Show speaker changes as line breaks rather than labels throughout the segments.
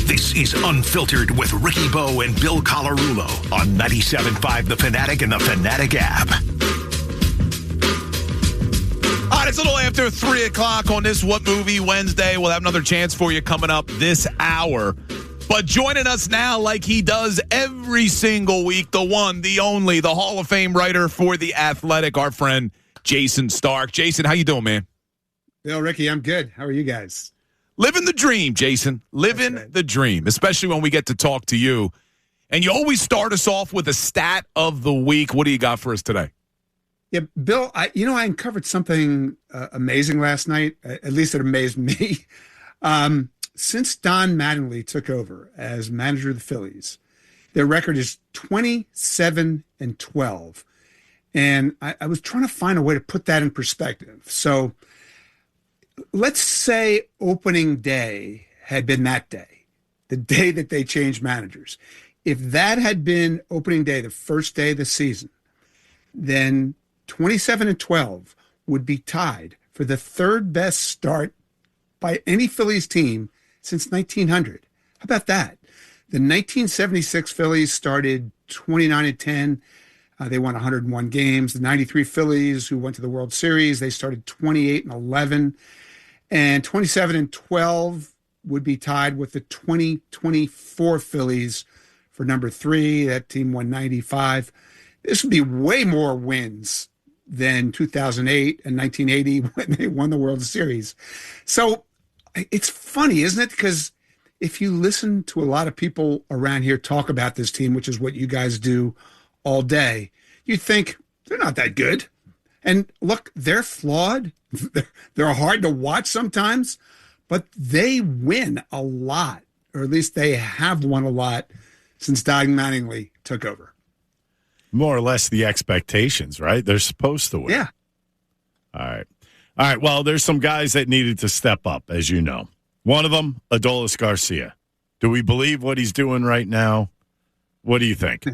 This is Unfiltered with Ricky Bo and Bill Colarulo on 97.5 The Fanatic and the Fanatic app.
All right, it's a little after 3 o'clock on this What Movie Wednesday. We'll have another chance for you coming up this hour. But joining us now, like he does every single week, the one, the only, the Hall of Fame writer for The Athletic, our friend Jayson Stark. Jayson, how you doing, man?
Bill, Ricky, I'm good. How are you guys?
Living the dream, Jayson. Living the dream, especially when we get to talk to you. And you always start us off with a stat of the week. What do you got for us today?
Yeah, Bill, I uncovered something amazing last night. At least it amazed me. Since Don Mattingly took over as manager of the Phillies, their record is 27-12. And I was trying to find a way to put that in perspective. So let's say opening day had been that day, the day that they changed managers. If that had been opening day, the first day of the season, then 27-12 would be tied for the third best start by any Phillies team since 1900. How about that? The 1976 Phillies started 29-10. They won 101 games. The 93 Phillies, who went to the World Series, they started 28-11. And 27-12 would be tied with the 2024 Phillies for number 3. That team won 95. This would be way more wins than 2008 and 1980 when they won the World Series. So it's funny, isn't it? Because if you listen to a lot of people around here talk about this team, which is what you guys do all day, you think they're not that good. And look, they're flawed. They're hard to watch sometimes, but they win a lot, or at least they have won a lot since Don Mattingly took over.
More or less the expectations, right? They're supposed to win.
Yeah.
All right. Well, there's some guys that needed to step up, as you know. One of them, Adolis Garcia. Do we believe what he's doing right now? What do you think?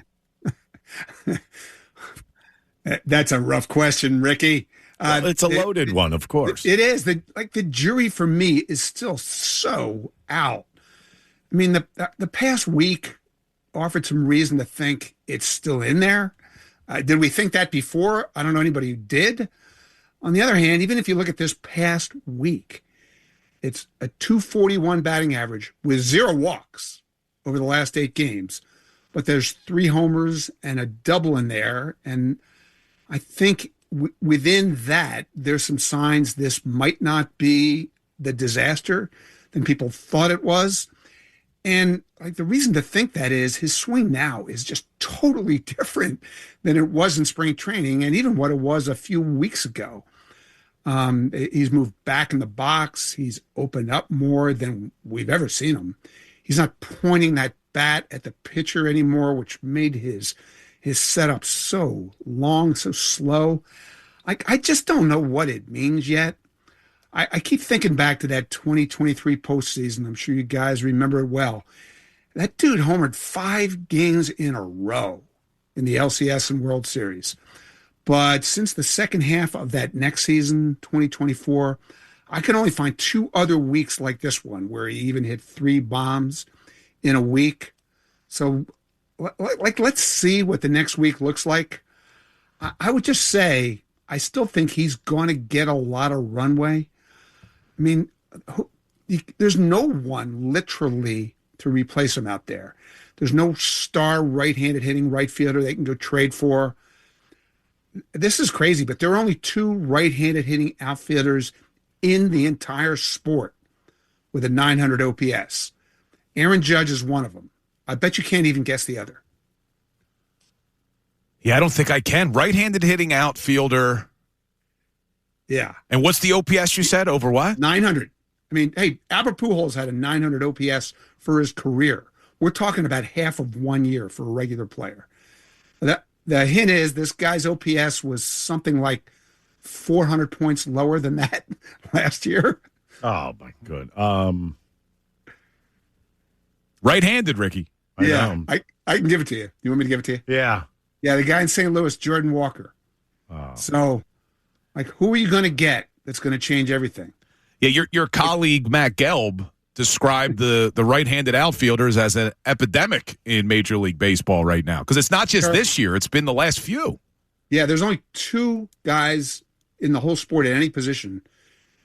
That's a rough question, Ricky.
Well, it's a loaded one, of course.
It is. The jury for me is still so out. I mean, the past week offered some reason to think it's still in there. Did we think that before? I don't know anybody who did. On the other hand, even if you look at this past week, it's a 241 batting average with 0 walks over the last 8 games. But there's 3 homers and a double in there. And I think within that, there's some signs this might not be the disaster than people thought it was. And like the reason to think that is his swing now is just totally different than it was in spring training and even what it was a few weeks ago. He's moved back in the box. He's opened up more than we've ever seen him. He's not pointing that bat at the pitcher anymore, which made his setup so long, so slow. I just don't know what it means yet. I keep thinking back to that 2023 postseason. I'm sure you guys remember it well. That dude homered 5 games in a row in the LCS and World Series. But since the second half of that next season, 2024, I can only find 2 other weeks like this one where he even hit 3 bombs in a week. So, let's see what the next week looks like. I would just say I still think he's going to get a lot of runway. I mean, there's no one literally to replace him out there. There's no star right-handed hitting right fielder they can go trade for. This is crazy, but there are only 2 right-handed hitting outfielders in the entire sport with a 900 OPS. Aaron Judge is one of them. I bet you can't even guess the other.
Yeah, I don't think I can. Right-handed hitting outfielder.
Yeah.
And what's the OPS you said? Over what?
900. I mean, hey, Albert Pujols had a 900 OPS for his career. We're talking about half of 1 year for a regular player. The hint is this guy's OPS was something like 400 points lower than that last year.
Oh, my God.
Right-handed, Ricky.
I can give it to you. You want me to give it to you?
Yeah.
Yeah, the guy in St. Louis, Jordan Walker.
Oh.
So, like, who are you going to get that's going to change everything?
Yeah, your colleague, Matt Gelb, described the right-handed outfielders as an epidemic in Major League Baseball right now. Because it's not just this year. It's been the last few.
Yeah, there's only two guys in the whole sport at any position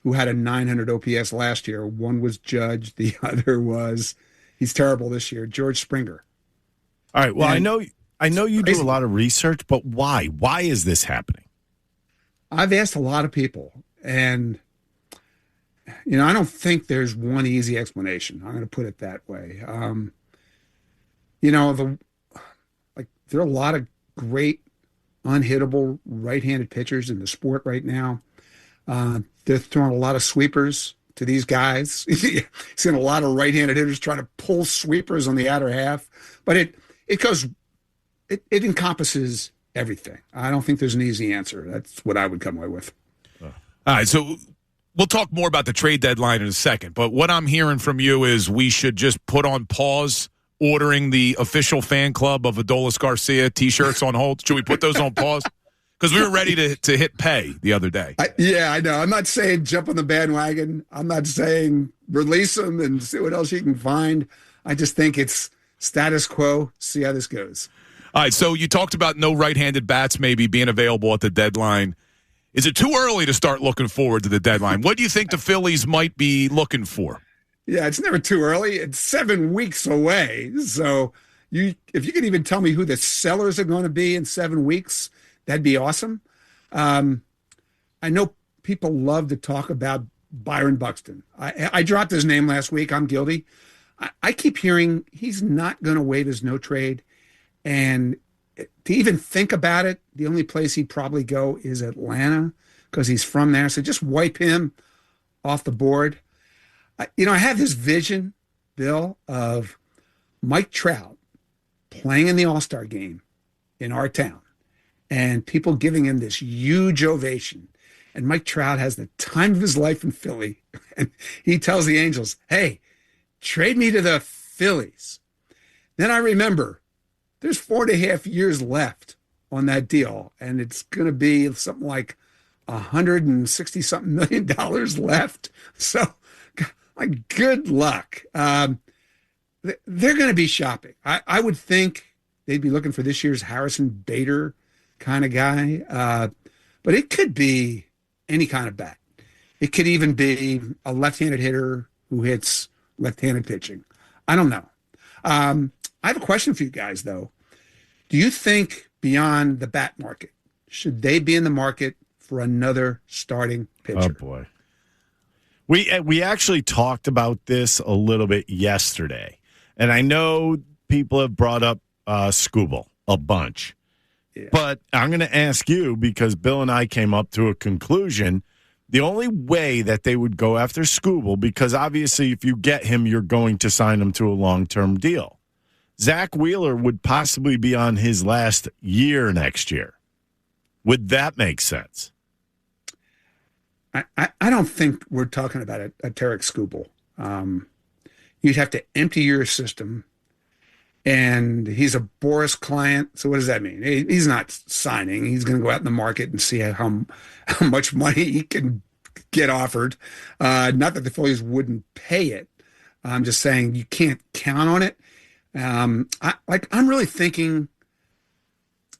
who had a 900 OPS last year. One was Judge. The other was, he's terrible this year, George Springer.
All right. Well, and I know you
crazy.
do a lot of research, but why? Why is this happening?
I've asked a lot of people, and I don't think there's one easy explanation. I'm going to put it that way. There are a lot of great unhittable right-handed pitchers in the sport right now. They're throwing a lot of sweepers to these guys. Seeing a lot of right-handed hitters trying to pull sweepers on the outer half, but it encompasses everything. I don't think there's an easy answer. That's what I would come away with.
All right, so we'll talk more about the trade deadline in a second, but what I'm hearing from you is we should just put on pause ordering the official fan club of Adolis Garcia T-shirts on hold. Should we put those on pause? Because we were ready to hit pay the other day.
I know. I'm not saying jump on the bandwagon. I'm not saying release them and see what else you can find. I just think it's status quo. See how this goes.
All right, so you talked about no right-handed bats maybe being available at the deadline. Is it too early to start looking forward to the deadline? What do you think the Phillies might be looking for?
Yeah, it's never too early. It's 7 weeks away. So if you could even tell me who the sellers are going to be in 7 weeks, that'd be awesome. I know people love to talk about Byron Buxton. I dropped his name last week. I'm guilty. I keep hearing he's not going to waive his no trade. And to even think about it, the only place he'd probably go is Atlanta because he's from there. So just wipe him off the board. I have this vision, Bill, of Mike Trout playing in the All-Star game in our town and people giving him this huge ovation. And Mike Trout has the time of his life in Philly. And he tells the Angels, hey, trade me to the Phillies. Then I remember there's 4.5 years left on that deal. And it's going to be something like $160-something million left. So, like, good luck. They're going to be shopping. I would think they'd be looking for this year's Harrison Bader kind of guy. But it could be any kind of bat. It could even be a left-handed hitter who hits left-handed pitching. I don't know. I have a question for you guys, though. Do you think beyond the bat market, should they be in the market for another starting pitcher?
Oh, boy. We actually talked about this a little bit yesterday, and I know people have brought up Skubal a bunch, but I'm going to ask you because Bill and I came up to a conclusion. The only way that they would go after Skubal, because obviously if you get him, you're going to sign him to a long-term deal. Zach Wheeler would possibly be on his last year next year. Would that make sense?
I don't think we're talking about a Tarek Skubal. You'd have to empty your system, and he's a Boris client. So what does that mean? He's not signing. He's going to go out in the market and see how much money he can get offered. Not that the Phillies wouldn't pay it. I'm just saying you can't count on it. I'm really thinking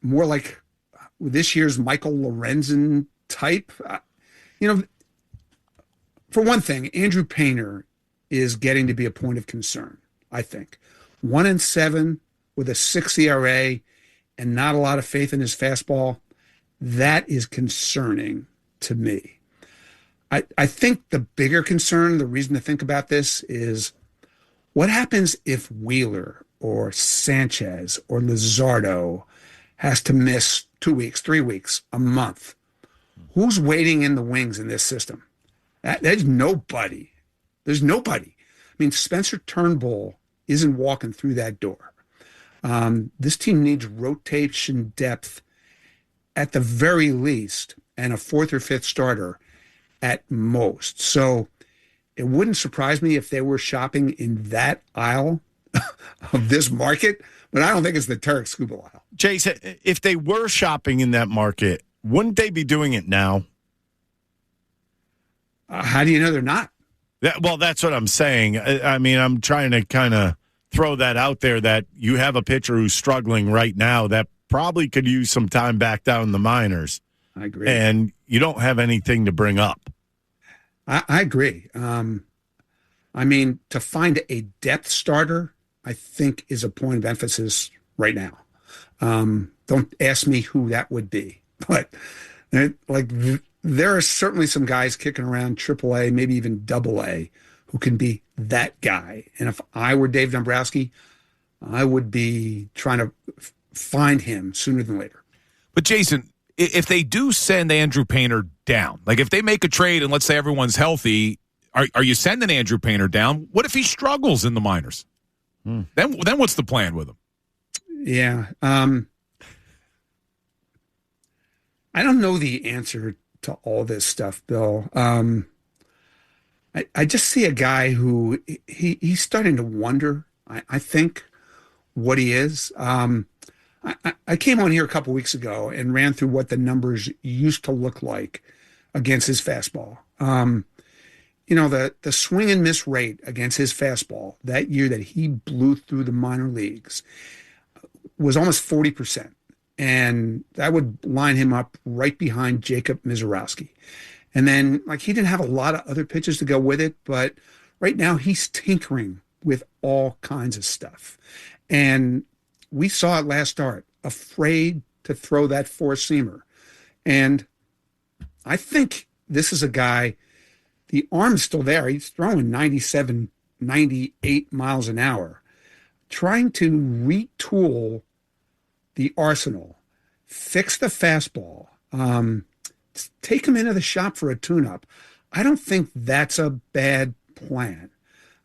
more like this year's Michael Lorenzen type. For one thing, Andrew Painter is getting to be a point of concern, I think. 1-7 with a 6 ERA and not a lot of faith in his fastball. That is concerning to me. I think the bigger concern, the reason to think about this is what happens if Wheeler or Sanchez or Luzardo has to miss 2 weeks, 3 weeks, a month? Who's waiting in the wings in this system? There's nobody. There's nobody. I mean, Spencer Turnbull isn't walking through that door. This team needs rotation depth at the very least and a fourth or fifth starter at most. So it wouldn't surprise me if they were shopping in that aisle of this market, but I don't think it's the Tarek Skubal aisle.
Jason, if they were shopping in that market, wouldn't they be doing it now?
How do you know they're not?
Well, that's what I'm saying. I mean, I'm trying to kind of throw that out there that you have a pitcher who's struggling right now that probably could use some time back down in the minors.
I agree.
And you don't have anything to bring up.
I agree. I mean, to find a depth starter, I think is a point of emphasis right now. Don't ask me who that would be, but there are certainly some guys kicking around AAA, maybe even AA, who can be that guy. And if I were Dave Dombrowski, I would be trying to find him sooner than later.
But Jason, if they do send Andrew Painter down, like if they make a trade and let's say everyone's healthy, are you sending Andrew Painter down? What if he struggles in the minors? Then what's the plan with him?
Yeah. I don't know the answer to all this stuff, Bill. I just see a guy who he's starting to wonder, I think, what he is. I came on here a couple weeks ago and ran through what the numbers used to look like against his fastball. The swing and miss rate against his fastball that year that he blew through the minor leagues was almost 40%. And that would line him up right behind Jacob Mizorowski. And then, he didn't have a lot of other pitches to go with it, but right now he's tinkering with all kinds of stuff. And we saw it last start, afraid to throw that four-seamer. And I think this is a guy, the arm's still there. He's throwing 97, 98 miles an hour, trying to retool the arsenal, fix the fastball, take him into the shop for a tune-up. I don't think that's a bad plan.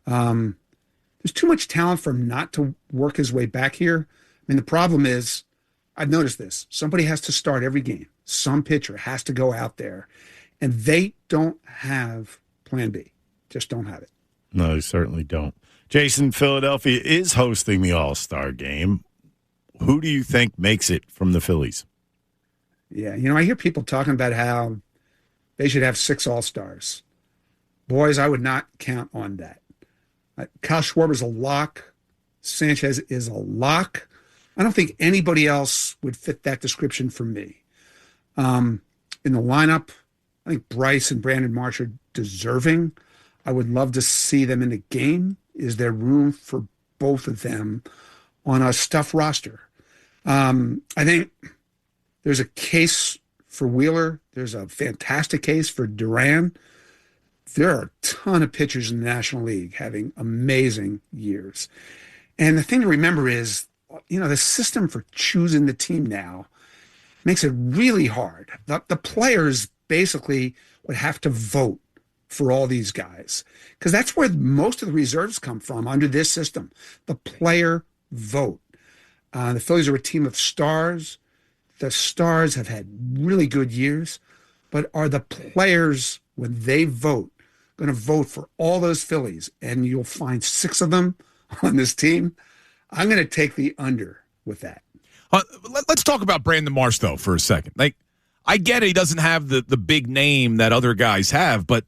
There's too much talent for him not to work his way back here. I mean, the problem is, I've noticed this. Somebody has to start every game. Some pitcher has to go out there, and they don't have plan B. Just don't have it.
No, they certainly don't. Jason, Philadelphia is hosting the All-Star game. Who do you think makes it from the Phillies?
Yeah, I hear people talking about how they should have 6 All-Stars. Boys, I would not count on that. Kyle Schwarber's a lock. Sanchez is a lock. I don't think anybody else would fit that description for me. In the lineup, I think Bryce and Brandon Marsh are deserving. I would love to see them in the game. Is there room for both of them on a stuffed roster? I think there's a case for Wheeler. There's a fantastic case for Duran. There are a ton of pitchers in the National League having amazing years. And the thing to remember is, the system for choosing the team now makes it really hard. The players basically would have to vote for all these guys because that's where most of the reserves come from under this system. The player vote. The Phillies are a team of stars. The stars have had really good years, but are the players, when they vote, going to vote for all those Phillies? And you'll find 6 of them on this team. I'm going to take the under with that.
Let's talk about Brandon Marsh, though, for a second. I get it. He doesn't have the big name that other guys have, but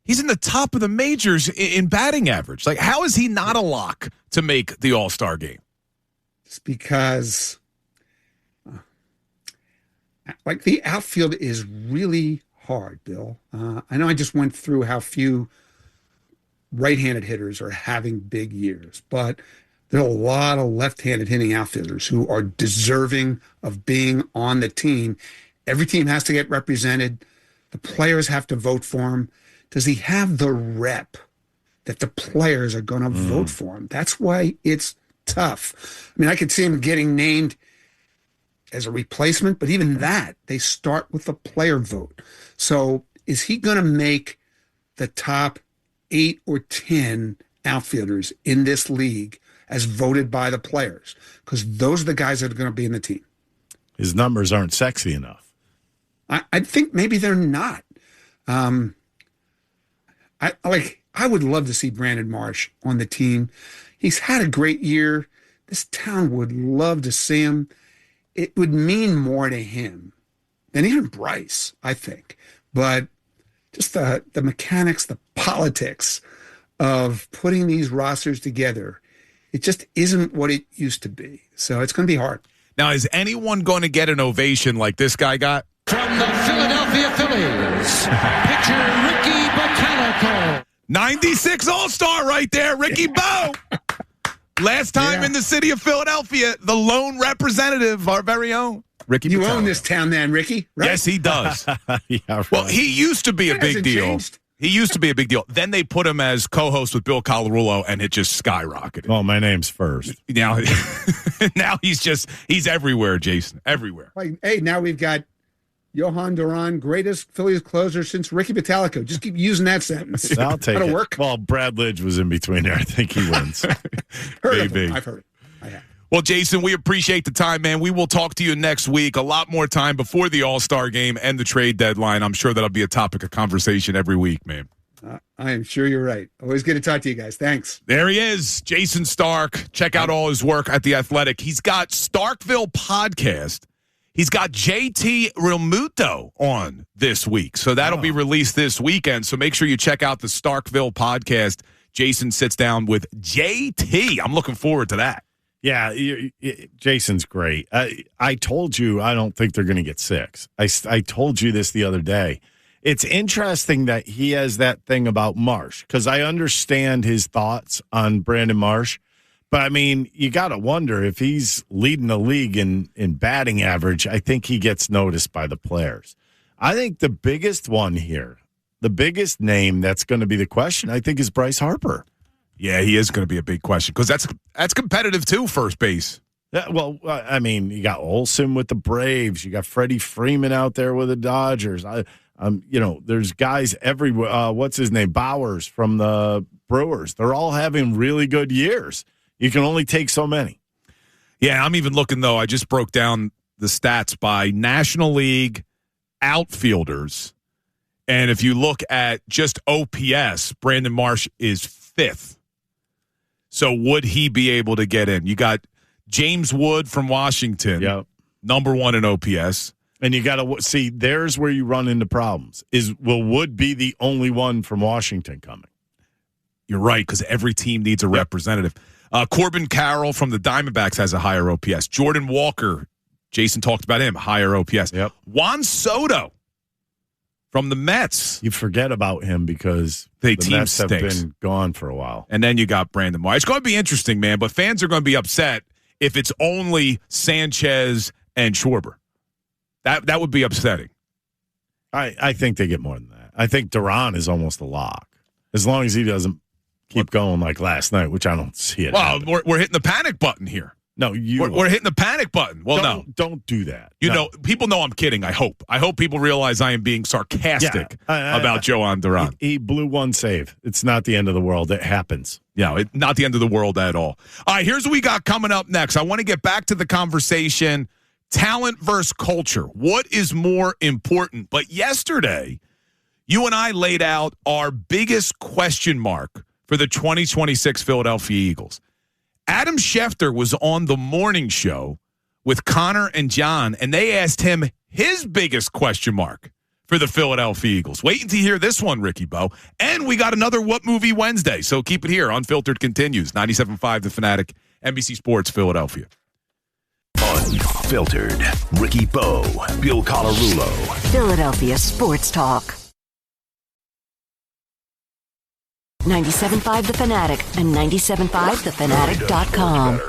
he's in the top of the majors in batting average. How is he not a lock to make the All-Star game?
It's because the outfield is really hard, Bill. I know I just went through how few right-handed hitters are having big years, but there are a lot of left-handed hitting outfielders who are deserving of being on the team. Every team has to get represented. The players have to vote for him. Does he have the rep that the players are going to vote for him? That's why it's tough. I mean, I could see him getting named as a replacement, but even that, they start with the player vote. So is he going to make the top 8 or 10 outfielders in this league as voted by the players? Because those are the guys that are going to be in the team.
His numbers aren't sexy enough.
I think maybe they're not. I would love to see Brandon Marsh on the team. He's had a great year. This town would love to see him. It would mean more to him than even Bryce, I think. But just the mechanics, the politics of putting these rosters together, it just isn't what it used to be. So it's going to be hard.
Now, is anyone going to get an ovation like this guy got?
From the Philadelphia Phillies, pitcher Ricky Botanical.
96 All-Star right there, Ricky Bo. Last time in the city of Philadelphia, the lone representative, our very own Ricky
You
Botanical.
own this town then, Ricky, right?
Yes, he does.
Yeah, right.
Well, he used to be a
It
big
hasn't
deal.
changed.
He used to be a big deal. Then they put him as co-host with Bill Colarulo, and it just skyrocketed.
Well, my name's first.
Now, now he's everywhere, Jason, everywhere.
Like, hey, now we've got Johan Duran, greatest Phillies closer since Ricky Botanical. Just keep using that sentence.
I'll take
That'll
it.
work.
Well, Brad Lidge was in between there. I think he wins.
Heard of
Maybe.
him. I've heard it. I have.
Well, Jason, we appreciate the time, man. We will talk to you next week. A lot more time before the All-Star game and the trade deadline. I'm sure that'll be a topic of conversation every week, man.
I am sure you're right. Always good to talk to you guys. Thanks.
There he is, Jayson Stark. Check out all his work at The Athletic. He's got Starkville Podcast. He's got JT Realmuto on this week. So that'll be released this weekend. So make sure you check out the Starkville Podcast. Jason sits down with JT. I'm looking forward to that.
Yeah, Jason's great. I told you I don't think they're going to get 6. I told you this the other day. It's interesting that he has that thing about Marsh, because I understand his thoughts on Brandon Marsh. But, I mean, you got to wonder if he's leading the league in batting average, I think he gets noticed by the players. I think the biggest one here, the biggest name that's going to be the question, I think, is Bryce Harper.
Yeah, he is going to be a big question because that's competitive too, first base.
Yeah, well, I mean, you got Olsen with the Braves. You got Freddie Freeman out there with the Dodgers. There's guys everywhere. What's his name? Bowers from the Brewers. They're all having really good years. You can only take so many.
Yeah, I'm even looking, though. I just broke down the stats by National League outfielders. And if you look at just OPS, Brandon Marsh is 5th. So would he be able to get in? You got James Wood from Washington, number 1 in OPS.
And you got to see, there's where you run into problems. Will Wood be the only one from Washington coming?
You're right, because every team needs a representative. Corbin Carroll from the Diamondbacks has a higher OPS. Jordan Walker, Jason talked about him, higher OPS.
Yep.
Juan Soto from the Mets.
You forget about him because
the
the
team
Mets have
stinks.
been gone for a while.
And then you got Brandon Marsh. It's going to be interesting, man, but fans are going to be upset if it's only Sanchez and Schwarber. That would be upsetting.
I think they get more than that. I think Duran is almost a lock. As long as he doesn't keep going like last night, which I don't see it.
Well, we're hitting the panic button here.
No,
we're hitting the panic button. Well,
don't do that.
People know I'm kidding. I hope people realize I am being sarcastic about Johan Duran.
He blew one save. It's not the end of the world. It happens.
Yeah, not the end of the world at all. All right, here's what we got coming up next. I want to get back to the conversation, talent versus culture. What is more important? But yesterday, you and I laid out our biggest question mark for the 2026 Philadelphia Eagles. Adam Schefter was on the morning show with Connor and John, and they asked him his biggest question mark for the Philadelphia Eagles. Wait until you hear this one, Ricky Bo. And we got another What Movie Wednesday, so keep it here. Unfiltered continues. 97.5 The Fanatic, NBC Sports, Philadelphia.
Unfiltered. Ricky Bo, Bill Colarulo.
Philadelphia Sports Talk. 97.5 The Fanatic and 97.5thefanatic.com.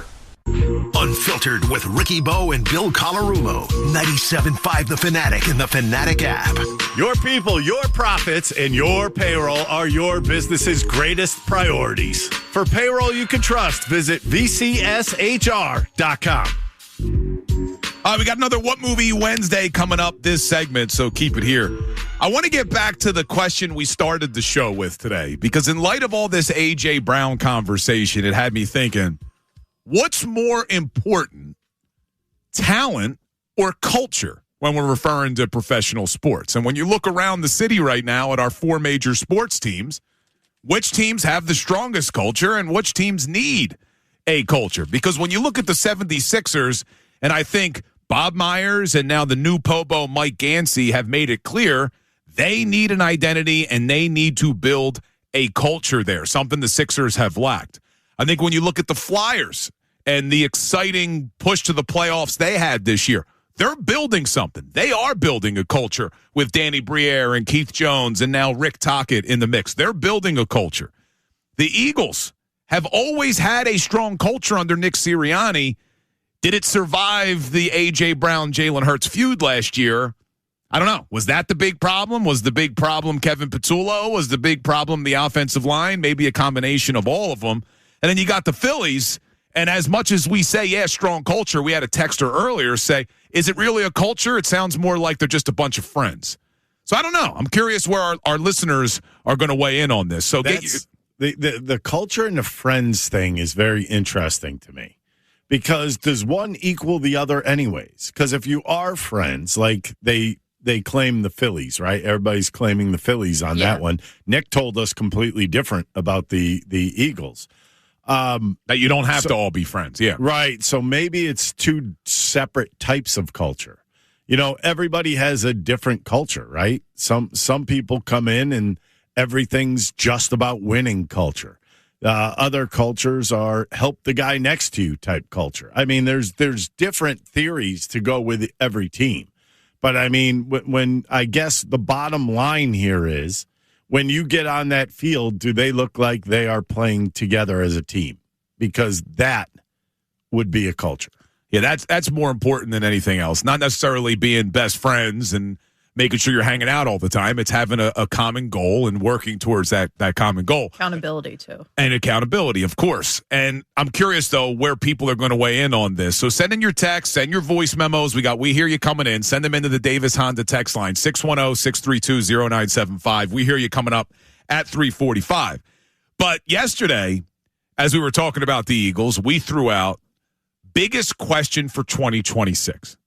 Unfiltered with Ricky Bo and Bill Colarulo. 97.5 The Fanatic and the Fanatic app.
Your people, your profits, and your payroll are your business's greatest priorities. For payroll you can trust, visit VCSHR.com.
All right, we got another What Movie Wednesday coming up this segment, so keep it here. I want to get back to the question we started the show with today, because in light of all this A.J. Brown conversation, it had me thinking, what's more important, talent or culture, when we're referring to professional sports? And when you look around the city right now at our 4 major sports teams, which teams have the strongest culture and which teams need a culture? Because when you look at the 76ers, and I think Bob Myers and now the new Pobo Mike Gansey have made it clear they need an identity and they need to build a culture there, something the Sixers have lacked. I think when you look at the Flyers and the exciting push to the playoffs they had this year, they're building something. They are building a culture with Danny Briere and Keith Jones and now Rick Tocchet in the mix. They're building a culture. The Eagles have always had a strong culture under Nick Sirianni. Did it survive the A.J. Brown, Jalen Hurts feud last year? I don't know. Was that the big problem? Was the big problem Kevin Patullo? Was the big problem the offensive line? Maybe a combination of all of them. And then you got the Phillies. And as much as we say, yeah, strong culture, we had a texter earlier say, is it really a culture? It sounds more like they're just a bunch of friends. So I don't know. I'm curious where our listeners are going to weigh in on this. So
the culture and the friends thing is very interesting to me, because does one equal the other anyways? Because if you are friends, like they claim the Phillies, right? Everybody's claiming the Phillies on that one. Nick told us completely different about the Eagles.
That you don't have to all be friends. Yeah.
Right. So maybe it's two separate types of culture. You know, everybody has a different culture, right? Some people come in and everything's just about winning culture. Other cultures are help the guy next to you type culture. I mean, there's different theories to go with every team. But I mean, when I guess the bottom line here is, when you get on that field, do they look like they are playing together as a team? Because that would be a culture.
Yeah, that's more important than anything else. Not necessarily being best friends and making sure you're hanging out all the time. It's having a common goal and working towards that common goal.
Accountability, too.
And accountability, of course. And I'm curious, though, where people are going to weigh in on this. So send in your texts, send your voice memos. We hear you coming in. Send them into the Davis Honda text line, 610-632-0975. We hear you coming up at 3:45. But yesterday, as we were talking about the Eagles, we threw out biggest question for 2026.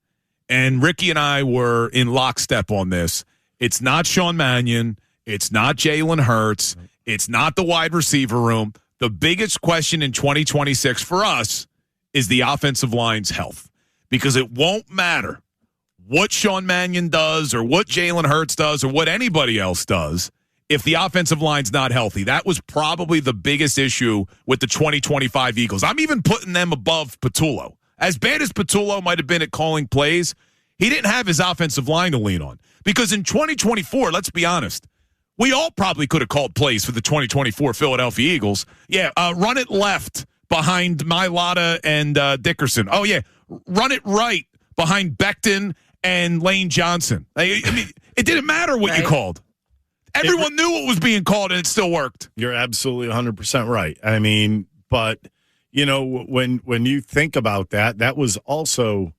And Ricky and I were in lockstep on this. It's not Sean Mannion. It's not Jalen Hurts. It's not the wide receiver room. The biggest question in 2026 for us is the offensive line's health. Because it won't matter what Sean Mannion does or what Jalen Hurts does or what anybody else does if the offensive line's not healthy. That was probably the biggest issue with the 2025 Eagles. I'm even putting them above Patullo. As bad as Patullo might have been at calling plays, he didn't have his offensive line to lean on. Because in 2024, let's be honest, we all probably could have called plays for the 2024 Philadelphia Eagles. Yeah, run it left behind Mailata and Dickerson. Oh, yeah, run it right behind Becton and Lane Johnson. I mean, it didn't matter what you called. Everyone knew what was being called, and it still worked.
You're absolutely 100% right. I mean, but you know, when you think about that, that was also,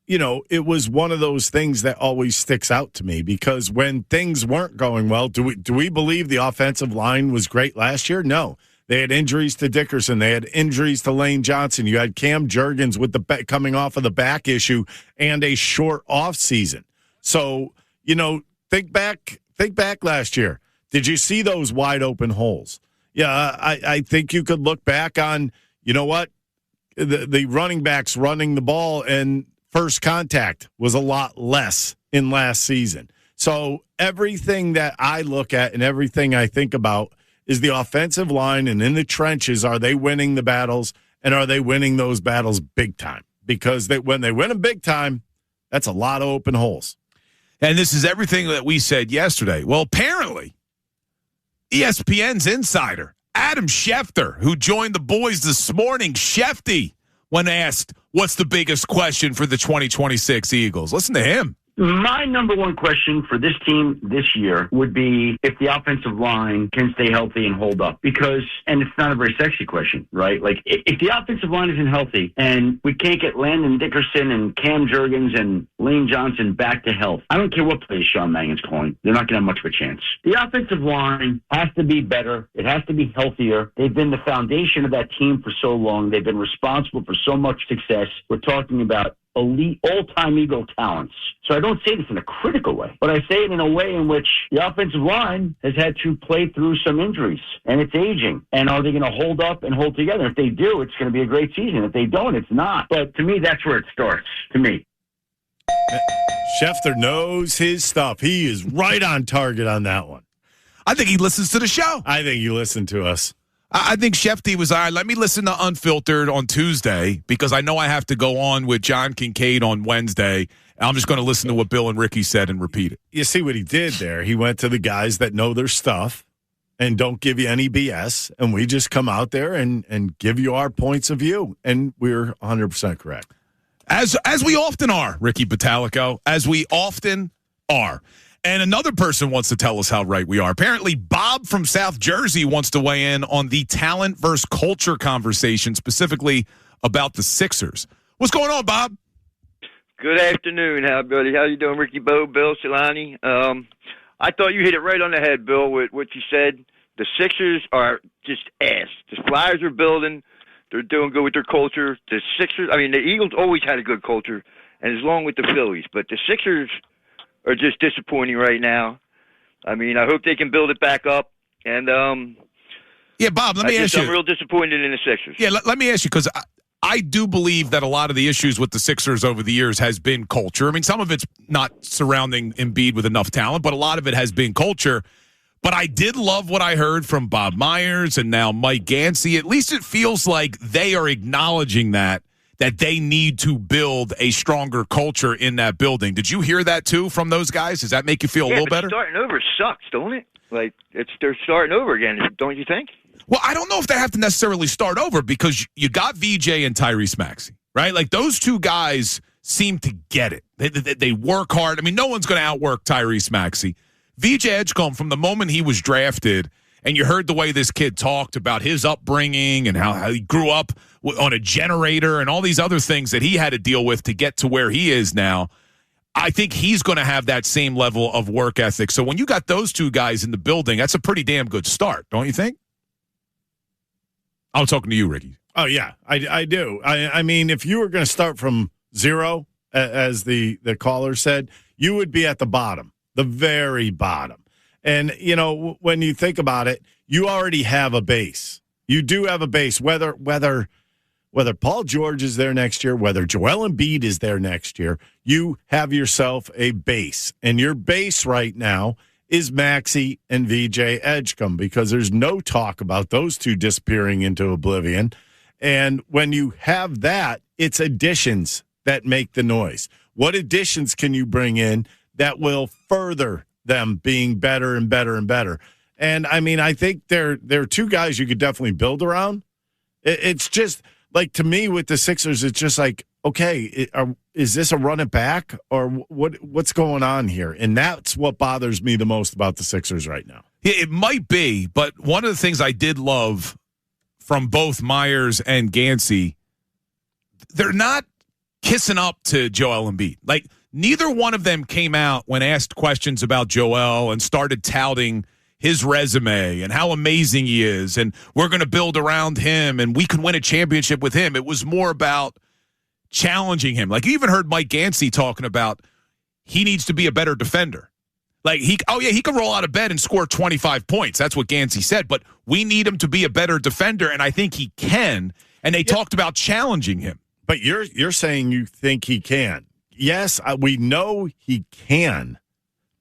you know, it was one of those things that always sticks out to me, because when things weren't going well, do we believe the offensive line was great last year? No. They had injuries to Dickerson. They had injuries to Lane Johnson. You had Cam Jurgens with coming off of the back issue and a short off season. So, you know, think back last year. Did you see those wide open holes? Yeah, I think you could look back on, you know what, the running backs running the ball and first contact was a lot less in last season. So everything that I look at and everything I think about is the offensive line, and in the trenches, are they winning the battles, and are they winning those battles big time? Because when they win them big time, that's a lot of open holes.
And this is everything that we said yesterday. Well, apparently, ESPN's insider, Adam Schefter, who joined the boys this morning, Shefty, when asked, what's the biggest question for the 2026 Eagles? Listen to him.
My number one question for this team this year would be if the offensive line can stay healthy and hold up. Because, and it's not a very sexy question, right? Like, if the offensive line isn't healthy and we can't get Landon Dickerson and Cam Jurgens and Lane Johnson back to health, I don't care what plays Sean Mannion's calling. They're not going to have much of a chance. The offensive line has to be better. It has to be healthier. They've been the foundation of that team for so long. They've been responsible for so much success. We're talking about elite, all-time Eagle talents. So I don't say this in a critical way, but I say it in a way in which the offensive line has had to play through some injuries, and it's aging. And are they going to hold up and hold together? If they do, it's going to be a great season. If they don't, it's not. But to me, that's where it starts, to me.
Schefter knows his stuff. He is right on target on that one.
I think he listens to the show.
I think you listen to us.
I think Shefty was all right. Let me listen to Unfiltered on Tuesday because I know I have to go on with John Kincaid on Wednesday. I'm just going to listen to what Bill and Ricky said and repeat it.
You see what he did there? He went to the guys that know their stuff and don't give you any BS, and we just come out there and give you our points of view, and we're 100% correct.
As we often are, Ricky Batalico, as we often are. And another person wants to tell us how right we are. Apparently, Bob from South Jersey wants to weigh in on the talent versus culture conversation, specifically about the Sixers. What's going on, Bob?
Good afternoon, buddy. How you doing, Ricky Bo, Bill, Silani? I thought you hit it right on the head, Bill, with what you said. The Sixers are just ass. The Flyers are building. They're doing good with their culture. The Sixers, the Eagles always had a good culture, and as long with the Phillies. But the Sixers are just disappointing right now. I hope they can build it back up. And
yeah, Bob, let me ask you.
I'm real disappointed in the Sixers.
Yeah, let me ask you, because I do believe that a lot of the issues with the Sixers over the years has been culture. Some of it's not surrounding Embiid with enough talent, but a lot of it has been culture. But I did love what I heard from Bob Myers and now Mike Gansey. At least it feels like they are acknowledging that they need to build a stronger culture in that building. Did you hear that too from those guys? Does that make you feel a little better?
Starting over sucks, don't it? They're starting over again, don't you think?
Well, I don't know if they have to necessarily start over because you got VJ and Tyrese Maxey, right? Those two guys seem to get it. They work hard. No one's going to outwork Tyrese Maxey. VJ Edgecombe, from the moment he was drafted, and you heard the way this kid talked about his upbringing and how he grew up on a generator and all these other things that he had to deal with to get to where he is now, I think he's going to have that same level of work ethic. So when you got those two guys in the building, that's a pretty damn good start, don't you think? I'm talking to you, Ricky.
Oh, yeah, I do. If you were going to start from zero, as the caller said, you would be at the bottom, the very bottom. And, when you think about it, you already have a base. You do have a base, whether Paul George is there next year, whether Joel Embiid is there next year, you have yourself a base. And your base right now is Maxey and VJ Edgecombe, because there's no talk about those two disappearing into oblivion. And when you have that, it's additions that make the noise. What additions can you bring in that will further them being better and better and better? And, I think there are two guys you could definitely build around. It's just, to me with the Sixers, it's just okay, is this a run it back or what's going on here? And that's what bothers me the most about the Sixers right now.
Yeah, it might be, but one of the things I did love from both Myers and Gansey, they're not kissing up to Joel Embiid. Neither one of them came out when asked questions about Joel and started touting his resume and how amazing he is, and we're going to build around him, and we can win a championship with him. It was more about challenging him. You even heard Mike Gansey talking about he needs to be a better defender. He can roll out of bed and score 25 points. That's what Gansey said, but we need him to be a better defender, and I think he can, and they talked about challenging him.
But you're saying you think he can. Yes, we know he can,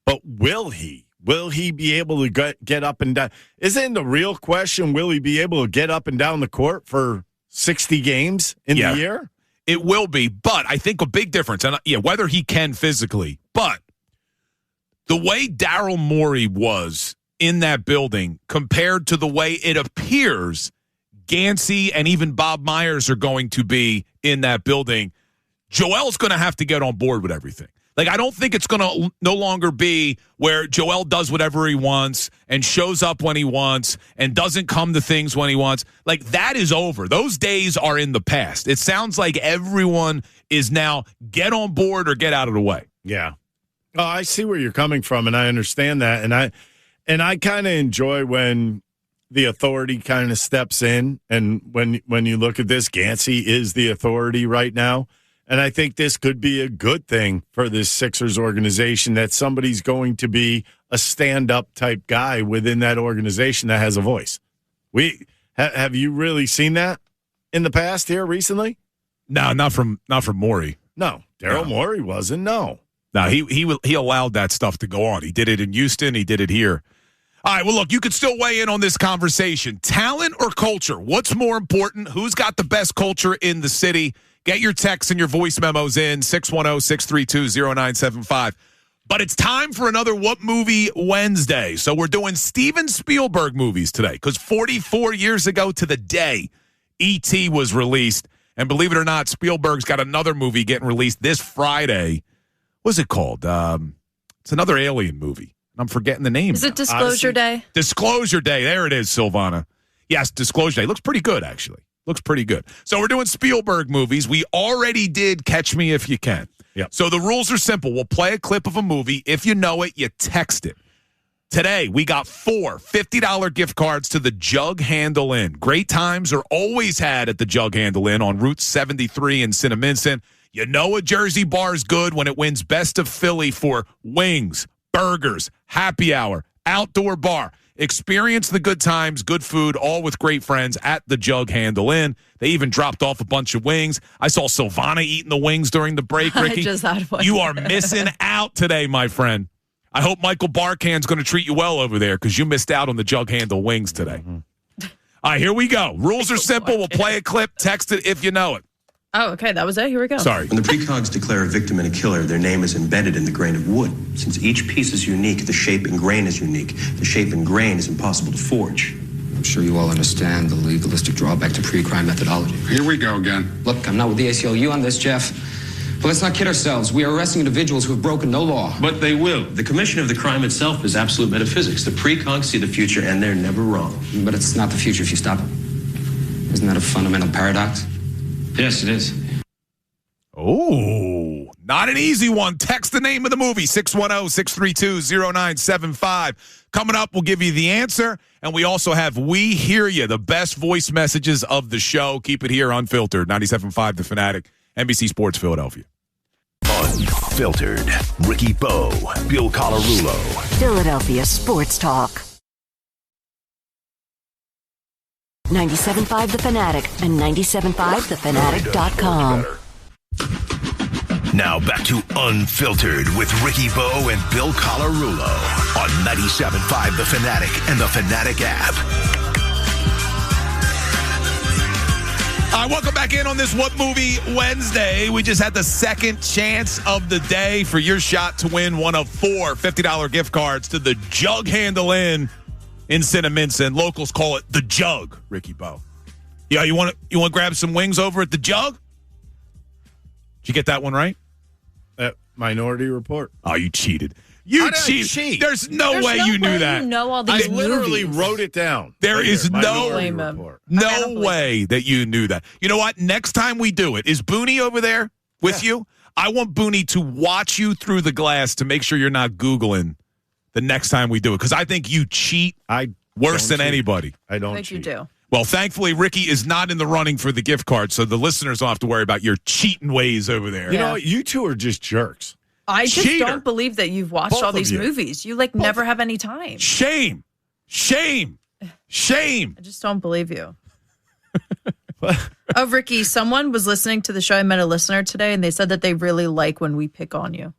but will he? Will he be able to get up and down? Isn't the real question, will he be able to get up and down the court for 60 games in the year?
It will be, but I think a big difference, and whether he can physically, but the way Daryl Morey was in that building compared to the way it appears Gansey and even Bob Myers are going to be in that building, Joel's going to have to get on board with everything. I don't think it's going to no longer be where Joel does whatever he wants and shows up when he wants and doesn't come to things when he wants. That is over. Those days are in the past. It sounds like everyone is now get on board or get out of the way.
Yeah. Oh, I see where you're coming from, and I understand that. And I kind of enjoy when the authority kind of steps in, and when you look at this, Gansey is the authority right now. And I think this could be a good thing for this Sixers organization, that somebody's going to be a stand-up type guy within that organization that has a voice. Have you really seen that in the past here recently?
No, not from Morey.
No, Daryl Morey wasn't. No,
he allowed that stuff to go on. He did it in Houston. He did it here. All right, well, look, you could still weigh in on this conversation. Talent or culture? What's more important? Who's got the best culture in the city? Get your texts and your voice memos in, 610-632-0975. But it's time for another What Movie Wednesday. So we're doing Steven Spielberg movies today because 44 years ago to the day, E.T. was released. And believe it or not, Spielberg's got another movie getting released this Friday. What's it called? It's another alien movie. I'm forgetting the name.
Is it Disclosure Day?
Disclosure Day. There it is, Silvana. Yes, Disclosure Day. Looks pretty good, actually. Looks pretty good. So we're doing Spielberg movies. We already did Catch Me If You Can.
Yep.
So the rules are simple. We'll play a clip of a movie. If you know it, you text it. Today, we got 4 $50 gift cards to the Jug Handle Inn. Great times are always had at the Jug Handle Inn on Route 73 in Cinnaminson. You know a Jersey bar is good when it wins Best of Philly for wings, burgers, happy hour, outdoor bar. Experience the good times, good food, all with great friends at the Jug Handle Inn. They even dropped off a bunch of wings. I saw Silvana eating the wings during the break, Ricky.
I just had one.
You are missing out today, my friend. I hope Michael Barkan's going to treat you well over there because you missed out on the Jug Handle wings today. Mm-hmm. All right, here we go. Rules are simple. We'll play a clip. Text it if you know it.
Oh, okay. That was it. Here we go.
Sorry.
When the precogs declare a victim and a killer, their name is embedded in the grain of wood. Since each piece is unique, the shape and grain is unique. The shape and grain is impossible to forge.
I'm sure you all understand the legalistic drawback to pre-crime methodology.
Here we go again.
Look, I'm not with the ACLU on this, Jeff. But let's not kid ourselves. We are arresting individuals who have broken no law.
But they will. The commission of the crime itself is absolute metaphysics. The precogs see the future, and they're never wrong.
But it's not the future if you stop it. Isn't that a fundamental paradox?
Yes, it is.
Oh, not an easy one. Text the name of the movie, 610-632-0975. Coming up, we'll give you the answer, and we also have We Hear You, the best voice messages of the show. Keep it here unfiltered, 97.5 The Fanatic, NBC Sports Philadelphia.
Unfiltered. Ricky Bo, Bill Colarulo.
Philadelphia Sports Talk. 97.5 The Fanatic and 97.5thefanatic.com.
Now back to Unfiltered with Ricky Bo and Bill Colarulo on 97.5 The Fanatic and the Fanatic app.
All right, welcome back in on this What Movie Wednesday. We just had the second chance of the day for your shot to win one of 4 $50 gift cards to the Jug Handle Inn in Cinnaminson. Locals call it the Jug, Ricky Bo. Yeah, you want to grab some wings over at the Jug? Did you get that one right?
Minority Report.
Oh, you cheated. You cheated. There's no way you knew that.
You know all these
I literally
movies.
wrote it down.
There is no
way
that you knew that. You know what? Next time we do it, is Booney over there with you? I want Booney to watch you through the glass to make sure you're not Googling the next time we do it, because I think you cheat worse than anybody.
I don't
think
cheat.
you do.
Well, thankfully, Ricky is not in the running for the gift card, so the listeners don't have to worry about your cheating ways over there.
You know what? You two are just jerks.
I just
Cheater.
don't believe that you've watched
Both
all
of
these
you.
movies. You never have any time.
Shame. Shame. Shame.
I just don't believe you. Oh, Ricky, someone was listening to the show. I met a listener today, and they said that they really like when we pick on you.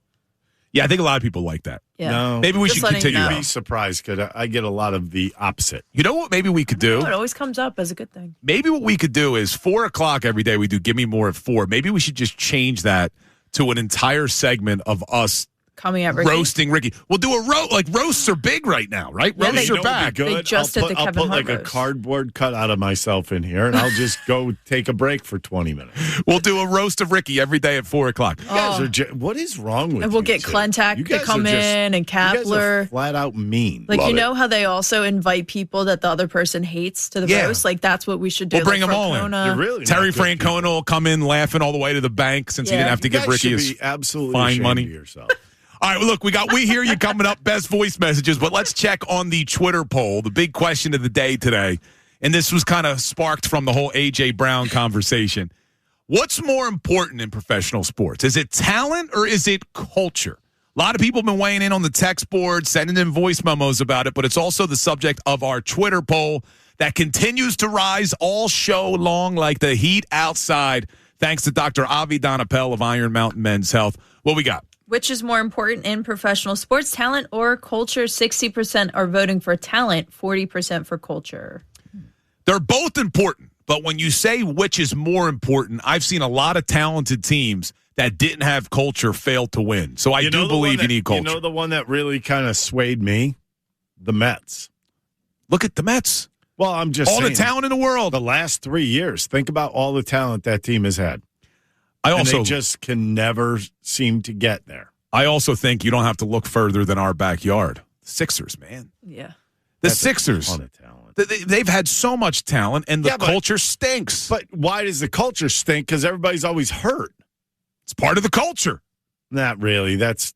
Yeah, I think a lot of people like that.
Yeah.
No.
Maybe we
Just
should
letting
continue
you know.
that.
Be surprised because I get a lot of the opposite.
You know what maybe we could do?
Oh, it always comes up as a good thing.
Maybe what we could do is 4 o'clock every day we do Give Me More at 4. Maybe we should just change that to an entire segment of us
Coming at Ricky.
roasting Ricky. We'll do a roast. Like, roasts are big right now, right?
Yeah,
Roasts
they-
are back.
They just did the
I'll
Kevin
put
Hart
like a
roast.
cardboard cutout of myself in here, and I'll just go take a break for 20 minutes.
We'll do a roast of Ricky every day at 4 o'clock.
You guys are what is wrong with you?
And we'll get
two?
Clentak
You
to
guys
come
are just-
in and
You guys
Kapler.
are flat out mean.
Like,
Love
you
it.
know how they also invite people that the other person hates to the
Yeah.
roast? Like, that's what we should do.
We'll bring
like,
them all in.
Francona.
You're really
Terry
not good people.
Francona will come in laughing all the way to the bank since he
Yeah.
didn't have to
You
give
guys
Ricky
should
his
be absolutely
fine
ashamed
money.
of yourself.
All right, well, look, we hear you coming up, best voice messages, but let's check on the Twitter poll, the big question of the day today. And this was kind of sparked from the whole A.J. Brown conversation. What's more important in professional sports? Is it talent or is it culture? A lot of people have been weighing in on the text board, sending in voice memos about it, but it's also the subject of our Twitter poll that continues to rise all show long like the heat outside, thanks to Dr. Avi Donapel of Iron Mountain Men's Health. What we got?
Which is more important in professional sports, talent or culture? 60% are voting for talent, 40% for culture.
They're both important, but when you say which is more important, I've seen a lot of talented teams that didn't have culture fail to win. So I do believe you need culture.
You know the one that really kind of swayed me? The Mets.
Look at the Mets.
Well, I'm just saying,
the talent in the world.
The last 3 years, think about all the talent that team has had. And they just can never seem to get there.
I also think you don't have to look further than our backyard. Sixers, man.
Yeah.
That's Sixers.
A ton of talent.
They've had so much talent, and the culture stinks.
But why does the culture stink? Because everybody's always hurt.
It's part of the culture.
Not really. That's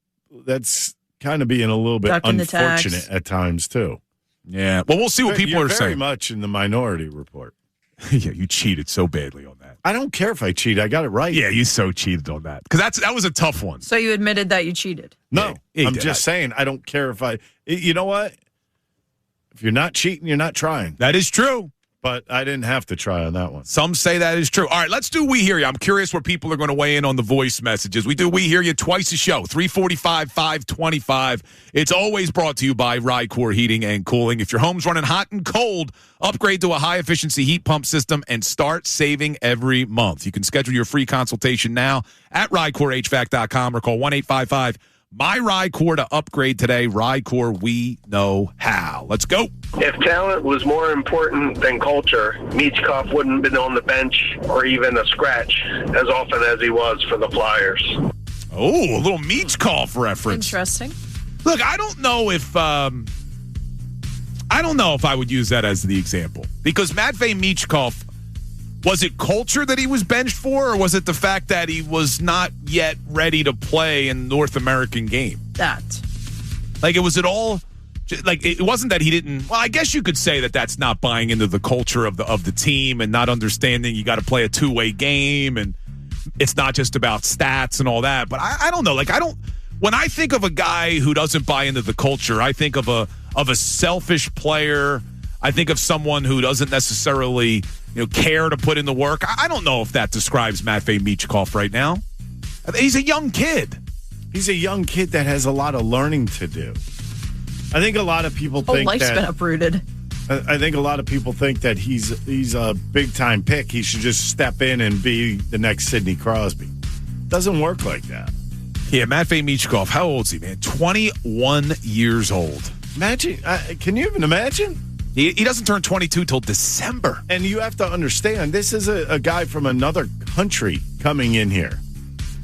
kind of being a little bit unfortunate at times, too.
Yeah. Well, we'll see what people are saying.
Very much in the Minority Report.
Yeah, you cheated so badly on that.
I don't care if I cheat. I got it right.
Yeah, you so cheated on that. Because that was a tough one.
So you admitted that you cheated?
No. I'm just saying I don't care if I... You know what? If you're not cheating, you're not trying.
That is true.
But I didn't have to try on that one.
Some say that is true. All right, let's do We Hear You. I'm curious where people are going to weigh in on the voice messages. We do We Hear You twice a show, 345, 525. It's always brought to you by Rycor Heating and Cooling. If your home's running hot and cold, upgrade to a high-efficiency heat pump system and start saving every month. You can schedule your free consultation now at RycorHVAC.com or call 1-855 My Rycor to upgrade today. Rycor, we know how. Let's go.
If talent was more important than culture, Michkov wouldn't have been on the bench or even a scratch as often as he was for the Flyers.
Oh, a little Michkov reference.
Interesting.
Look, I don't know if I would use that as the example, because Matvei Michkov, was it culture that he was benched for, or was it the fact that he was not yet ready to play in North American game?
That.
Like, it wasn't that he didn't. Well, I guess you could say that that's not buying into the culture of the team and not understanding you got to play a two-way game and it's not just about stats and all that. But I don't know. Like, when I think of a guy who doesn't buy into the culture, I think of a selfish player. I think of someone who doesn't necessarily care to put in the work. I don't know if that describes Matvei Michkov right now. He's a young kid.
He's a young kid that has a lot of learning to do. I think a lot of people think
life's been uprooted.
I think a lot of people think that he's a big-time pick. He should just step in and be the next Sidney Crosby. Doesn't work like that.
Yeah, Matvei Michkov, how old is he, man? 21 years old.
Imagine. Can you even imagine?
He doesn't turn 22 till December.
And you have to understand, this is a guy from another country coming in here.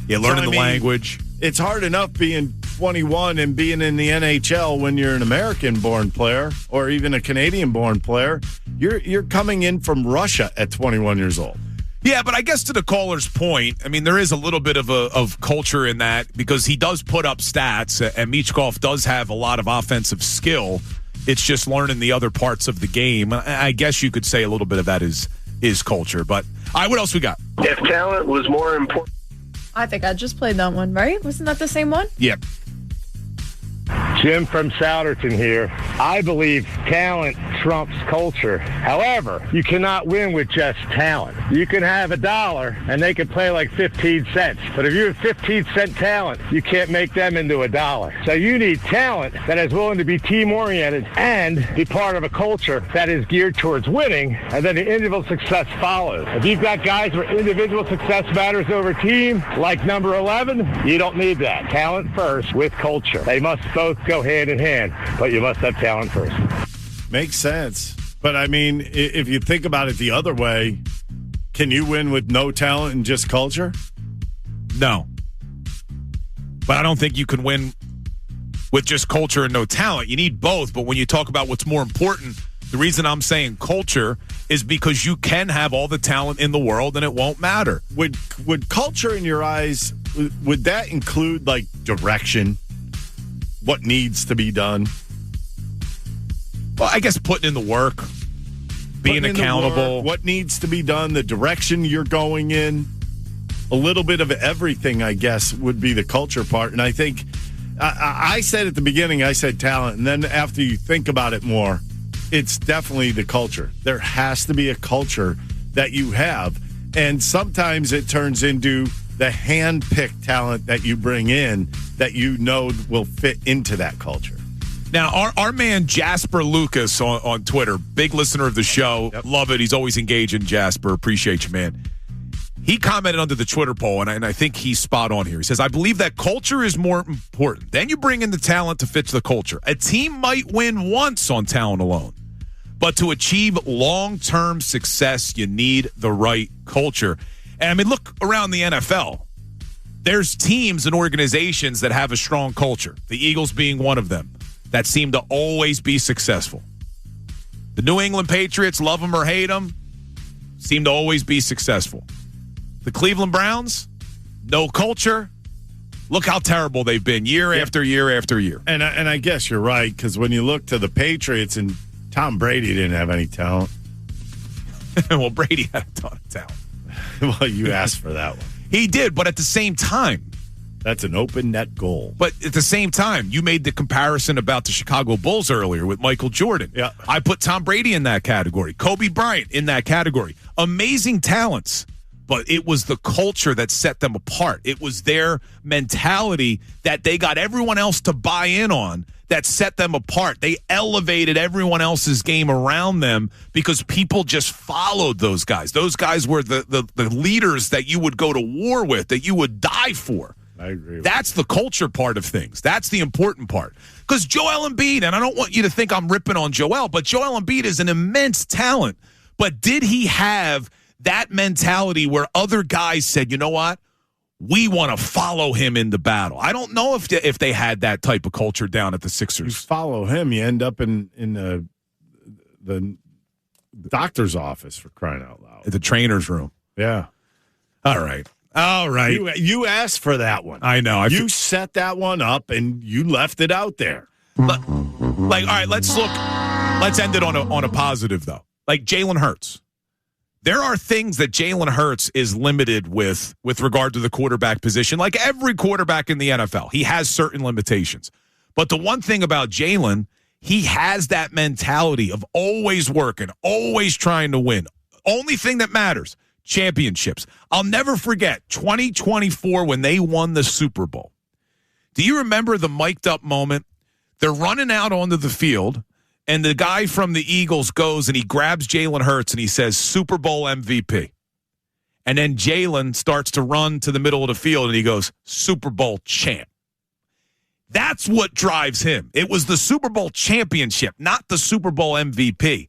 Yeah, learning the language.
It's hard enough being 21 and being in the NHL when you're an American-born player or even a Canadian-born player. You're coming in from Russia at 21 years old.
Yeah, but I guess to the caller's point, I mean, there is a little bit of culture in that because he does put up stats, and Michkov does have a lot of offensive skill. It's just learning the other parts of the game. I guess you could say a little bit of that is culture. But, all right, what else we got?
If talent was more important.
I think I just played that one, right? Wasn't that the same one?
Yep.
Jim from Souderton here. I believe talent trumps culture. However, you cannot win with just talent. You can have $1 and they can play like 15 cents. But if you have 15-cent talent, you can't make them into $1. So you need talent that is willing to be team-oriented and be part of a culture that is geared towards winning, and then the individual success follows. If you've got guys where individual success matters over team, like number 11, you don't need that. Talent first with culture. They must both go hand in hand, but you must have talent first.
Makes sense. But, I mean, if you think about it the other way, can you win with no talent and just culture?
No. But I don't think you can win with just culture and no talent. You need both. But when you talk about what's more important, the reason I'm saying culture is because you can have all the talent in the world and it won't matter.
Would culture in your eyes, would that include, like, direction? What needs to be done?
Well, I guess putting in the work, being accountable.
What needs to be done, the direction you're going in. A little bit of everything, I guess, would be the culture part. And I think, I said at the beginning, I said talent. And then after you think about it more, it's definitely the culture. There has to be a culture that you have. And sometimes it turns into the hand-picked talent that you bring in that you know will fit into that culture.
Now, our man Jasper Lucas on Twitter, big listener of the show. Yep. Love it. He's always engaging, Jasper. Appreciate you, man. He commented under the Twitter poll, and I think he's spot on here. He says, I believe that culture is more important. Then you bring in the talent to fit the culture. A team might win once on talent alone, but to achieve long-term success, you need the right culture. And, I mean, look around the NFL. There's teams and organizations that have a strong culture, the Eagles being one of them, that seem to always be successful. The New England Patriots, love them or hate them, seem to always be successful. The Cleveland Browns, no culture. Look how terrible they've been year after year after year.
And I guess you're right, because when you look to the Patriots, and Tom Brady didn't have any talent.
Well, Brady had a ton of talent.
Well, you asked for that one.
He did, but at the same time.
That's an open net goal.
But at the same time, you made the comparison about the Chicago Bulls earlier with Michael Jordan.
Yeah.
I put Tom Brady in that category. Kobe Bryant in that category. Amazing talents, but it was the culture that set them apart. It was their mentality that they got everyone else to buy in on that set them apart. They elevated everyone else's game around them because people just followed those guys. Those guys were the leaders that you would go to war with, that you would die for.
I agree.
That's the culture part of things. That's the important part. Because Joel Embiid, and I don't want you to think I'm ripping on Joel, but Joel Embiid is an immense talent. But did he have that mentality where other guys said, you know what? We want to follow him in the battle. I don't know if they had that type of culture down at the Sixers.
You follow him, you end up in the doctor's office, for crying out loud.
At the trainer's room.
Yeah.
All right.
You asked for that one.
I know.
You set that one up, and you left it out there.
All right, let's end it on a positive, though. Like Jalen Hurts. There are things that Jalen Hurts is limited with regard to the quarterback position. Like every quarterback in the NFL, he has certain limitations. But the one thing about Jalen, he has that mentality of always working, always trying to win. Only thing that matters, championships. I'll never forget 2024 when they won the Super Bowl. Do you remember the mic'd up moment? They're running out onto the field, and the guy from the Eagles goes and he grabs Jalen Hurts and he says, Super Bowl MVP. And then Jalen starts to run to the middle of the field and he goes, Super Bowl champ. That's what drives him. It was the Super Bowl championship, not the Super Bowl MVP.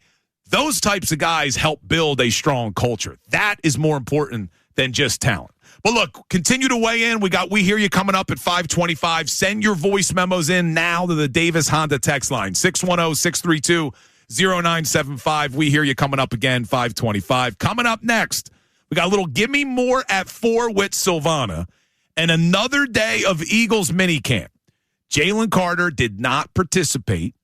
Those types of guys help build a strong culture. That is more important than just talent. But look, continue to weigh in. We hear you coming up at 5:25. Send your voice memos in now to the Davis Honda text line, 610-632-0975. We hear you coming up again, 5:25. Coming up next, we got a little Gimme More at 4 with Silvana and another day of Eagles minicamp. Jalen Carter did not participate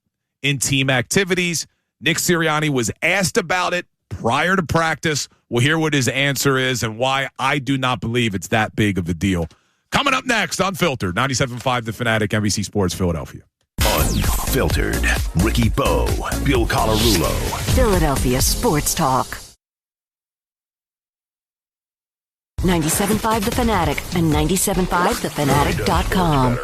in team activities. Nick Sirianni was asked about it prior to practice. We'll hear what his answer is and why I do not believe it's that big of a deal. Coming up next, Unfiltered, 97.5 The Fanatic, NBC Sports, Philadelphia.
Unfiltered. Ricky Bo, Bill Colarulo.
Philadelphia Sports Talk. 97.5 The Fanatic and 97.5thefanatic.com.